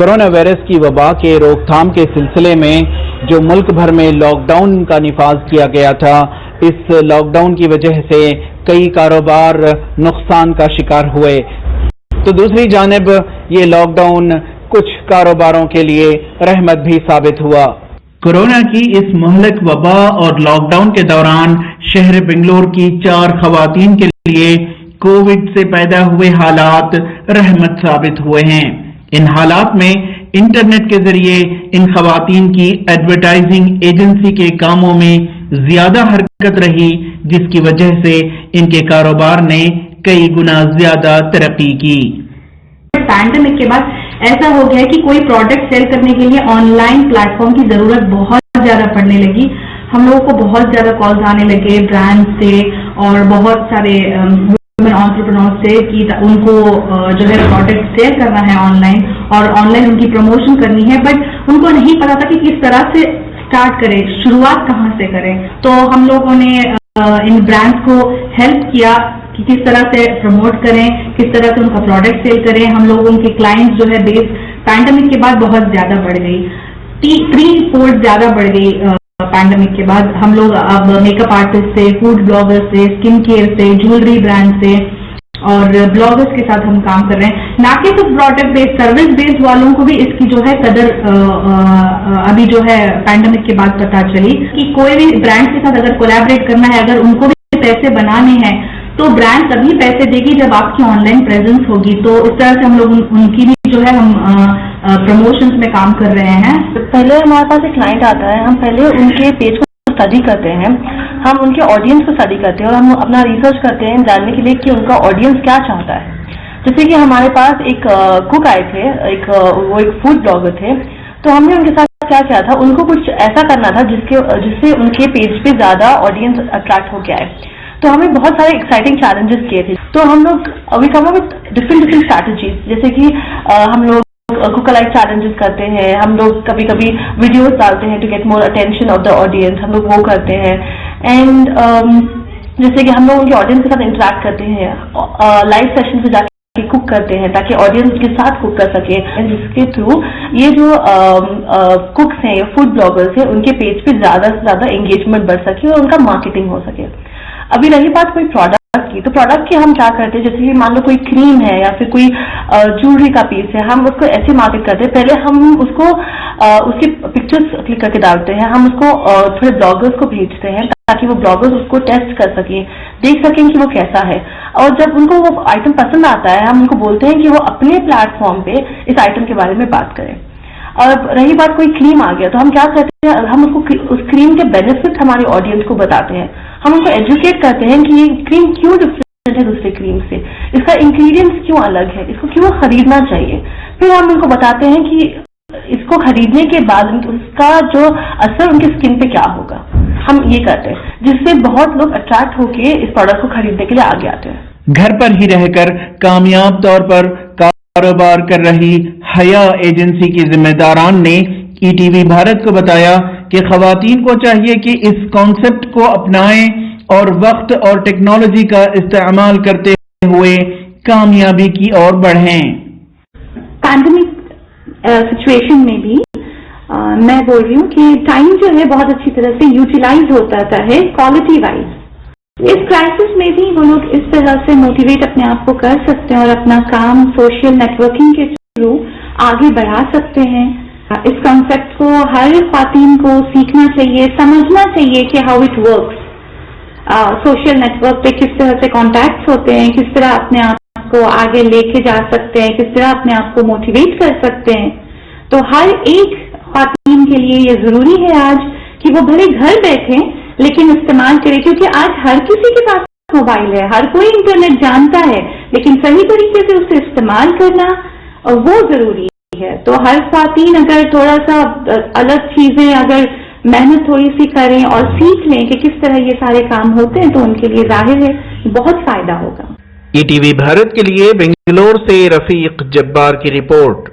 Corona virus کی وبا کے روک تھام کے سلسلے میں جو ملک بھر میں لاک ڈاؤن کا نفاذ کیا گیا تھا، اس لاک ڈاؤن کی وجہ سے کئی کاروبار نقصان کا شکار ہوئے، تو دوسری جانب یہ لاک ڈاؤن کچھ کاروباروں کے لیے رحمت بھی ثابت ہوا۔ کورونا کی اس مہلک وبا اور لاک ڈاؤن کے دوران شہر بنگلور کی 4 خواتین کے لیے کووڈ سے پیدا ہوئے حالات رحمت ثابت ہوئے ہیں۔ ان حالات میں انٹرنیٹ کے ذریعے ان خواتین کی ایڈورٹائزنگ ایجنسی کے کاموں میں زیادہ حرکت رہی، جس کی وجہ سے ان کے کاروبار نے کئی گنا زیادہ ترقی کی۔ پینڈیمک کے بعد ایسا ہو گیا کہ کوئی پروڈکٹ سیل کرنے کے لیے آن لائن پلیٹ فارم کی ضرورت بہت زیادہ پڑنے لگی۔ ہم لوگوں کو بہت زیادہ کالز آنے لگے برانڈ سے اور بہت سارے انٹرپرینور سے کہ ان کو جو ہے پروڈکٹ سیل کرنا ہے آن لائن اور آن لائن ان کی پروموشن کرنی ہے، بٹ ان کو نہیں پتا تھا کہ کس طرح سے اسٹارٹ کریں، شروعات کہاں سے کریں۔ تو ہم لوگوں نے ان برانڈس کو ہیلپ کیا کہ کس طرح سے پروموٹ کریں، کس طرح سے ان کا پروڈکٹ سیل کریں۔ ہم لوگوں کے کلائنٹس جو ہے بیس پینڈیمک کے بعد بہت زیادہ بڑھ گئی، 3 فولڈ زیادہ بڑھ گئی۔ پینڈیمک کے بعد ہم لوگ اب میک اپ آرٹسٹ سے، فوڈ بلاگر سے، اسکن کیئر سے، جیولری برانڈ سے اور بلاگرز کے ساتھ ہم کام کر رہے ہیں۔ نہ کہ صرف پروڈکٹ بیس، سروس بیس والوں کو بھی اس کی جو ہے قدر ابھی جو ہے پینڈیمک کے بعد پتہ چلی کہ کوئی بھی برانڈ کے ساتھ اگر کولیبریٹ کرنا ہے، اگر ان کو بھی پیسے بنانے ہیں تو برانڈ تبھی پیسے دے گی جب آپ کی آن لائن پریزنس ہوگی۔ تو اس طرح سے ہم لوگ ان کی بھی جو ہے ہم پروموشنز میں کام کر رہے ہیں۔ پہلے ہمارے پاس ایک کلائنٹ آتا ہے، ہم پہلے ان کے پیج کو اسٹڈی کرتے ہیں، ہم ان کے آڈینس کو اسٹڈی کرتے ہیں اور ہم اپنا ریسرچ کرتے ہیں جاننے کے لیے کہ ان کا آڈینس کیا چاہتا ہے۔ جیسے کہ ہمارے پاس ایک کوک آئے تھے، وہ ایک فوڈ بلاگر تھے، تو ہم نے ان کے ساتھ کیا کیا تھا، ان کو کچھ ایسا کرنا تھا جس سے ان کے پیج پہ زیادہ آڈینس اٹریکٹ ہو کے آئے۔ تو ہمیں بہت سارے ایکسائٹنگ چیلنجز کیے تھے، تو ہم لوگ وی کم اپ وتھ ڈفرنٹ اسٹریٹجیز، جیسے کہ ہم لوگ کوک لائک چیلنجز کرتے ہیں، ہم لوگ کبھی کبھی ویڈیوز ڈالتے ہیں to get more attention of the audience, ہم لوگ وہ کرتے ہیں۔ اینڈ جیسے کہ ہم لوگ ان کے آڈینس کے ساتھ انٹریکٹ کرتے ہیں، لائیو سیشن سے جا کے کوک کرتے ہیں تاکہ آڈینس کے ساتھ کوک کر سکے، جس کے تھرو یہ جو کوکس ہیں یا فوڈ بلاگرس ہیں ان کے پیج پہ زیادہ سے زیادہ انگیجمنٹ بڑھ سکے اور ان کا مارکیٹنگ ہو سکے۔ ابھی رہی بات کوئی پروڈکٹ کی، تو پروڈکٹ کی ہم کیا کرتے ہیں، جیسے کہ مان لو کوئی کریم ہے یا پھر کوئی جیولری کا پیس ہے، ہم اس کو ایسے مارکیٹ کرتے ہیں، پہلے ہم اس کو اس کی پکچرز کلک کر کے ڈالتے ہیں، ہم اس کو تھوڑے بلاگرز کو بھیجتے ہیں تاکہ وہ بلاگرز اس کو ٹیسٹ کر سکیں، دیکھ سکیں کہ وہ کیسا ہے، اور جب ان کو وہ آئٹم پسند آتا ہے ہم ان کو بولتے ہیں کہ وہ اپنے پلیٹ فارم پہ اس آئٹم کے بارے میں بات کریں۔ اور رہی بات کوئی کریم آ گیا تو ہم کیا کرتے ہیں، ہم اس کریم کے بینیفٹ ہمارے آڈینس کو بتاتے ہیں، ہم ان کو ایجوکیٹ کرتے ہیں کہ یہ کریم کیوں ڈفرینٹ ہے دوسرے کریم سے، اس کا انگریڈینٹس کیوں الگ ہے، اس کو کیوں خریدنا چاہیے۔ پھر ہم ان کو بتاتے ہیں کہ اس کو خریدنے کے بعد اس کا جو اثر ان کی اسکن پہ کیا ہوگا، ہم یہ کرتے ہیں، جس سے بہت لوگ اٹریکٹ ہو کے اس پروڈکٹ کو خریدنے کے لیے آگے آتے ہیں۔ گھر پر ہی رہ کر کامیاب طور پر کاروبار کر رہی حیا ایجنسی کی ذمہ داران نے ای ٹی وی بھارت کو بتایا کہ خواتین کو چاہیے کہ اس کانسیپٹ کو اپنائیں اور وقت اور ٹیکنالوجی کا استعمال کرتے ہوئے کامیابی کی اور بڑھیں۔ پینڈیمک سچویشن میں بھی میں بول رہی ہوں کہ ٹائم جو ہے بہت اچھی طرح سے یوٹیلائز ہوتا ہے کوالٹی وائز۔ اس کرائسس میں بھی وہ لوگ اس طرح سے موٹیویٹ اپنے آپ کو کر سکتے ہیں اور اپنا کام سوشل نیٹورکنگ کے تھرو آگے بڑھا سکتے ہیں۔ اس کانسیپٹ کو ہر خواتین کو سیکھنا چاہیے، سمجھنا چاہیے کہ how it works, social network پہ کس طرح سے کانٹیکٹس ہوتے ہیں، کس طرح اپنے آپ کو آگے لے کے جا سکتے ہیں، کس طرح اپنے آپ کو موٹیویٹ کر سکتے ہیں۔ تو ہر ایک خواتین کے لیے یہ ضروری ہے آج کہ وہ بھلے گھر بیٹھے لیکن استعمال کرے، کیونکہ آج ہر کسی کے پاس موبائل ہے، ہر کوئی انٹرنیٹ جانتا ہے، لیکن صحیح طریقے سے اسے استعمال کرنا وہ ضروری ہے۔ تو ہر خواتین اگر تھوڑا سا الگ چیزیں اگر محنت تھوڑی سی کریں اور سیکھ لیں کہ کس طرح یہ سارے کام ہوتے ہیں تو ان کے لیے ظاہر ہے بہت فائدہ ہوگا۔ ای ٹی وی بھارت کے لیے بنگلور سے رفیق جبار کی رپورٹ۔